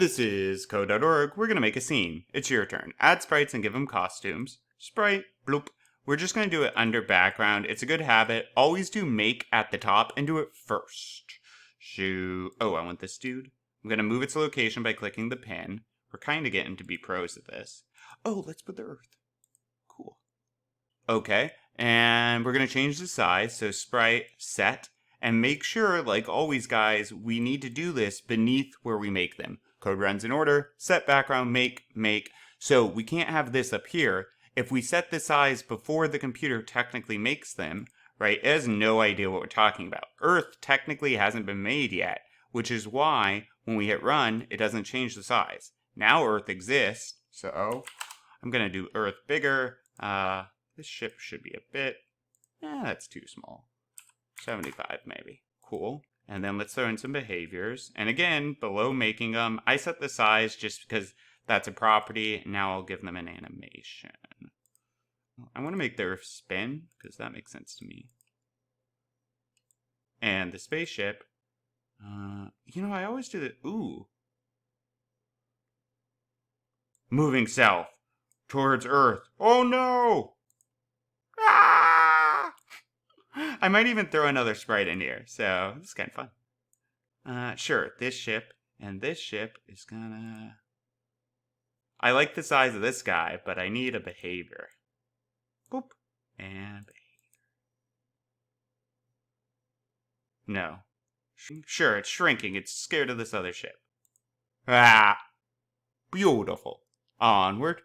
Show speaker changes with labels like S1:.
S1: This is code.org. We're going to make a scene. It's your turn. Add sprites and give them costumes. Sprite, bloop. We're just going to do it under background. It's a good habit. Always do make at the top and do it first. Oh, I want this dude. I'm going to move its location by clicking the pin. We're kind of getting to be pros at this. Oh, let's put the earth. Cool. Okay, and we're going to change the size. So sprite set. And make sure, like always, guys, we need to do this beneath where we make them. Code runs in order, set background, make. So we can't have this up here. If we set the size before the computer technically makes them, right, it has no idea what we're talking about. Earth technically hasn't been made yet, which is why when we hit run, it doesn't change the size. Now Earth exists, so I'm going to do Earth bigger. This ship should be a bit, that's too small. 75 maybe. Cool. And then let's throw in some behaviors. And again, below making them, I set the size just because that's a property. Now I'll give them an animation. I want to make their spin because that makes sense to me. And the spaceship, I always do the, ooh. Moving south towards Earth. Oh no! Ah! I might even throw another sprite in here, so this is kind of fun. Sure, this ship and this ship is gonna... I like the size of this guy, but I need a behavior. Boop. And behavior. No. Sure, it's shrinking. It's scared of this other ship. Ah! Beautiful. Onward.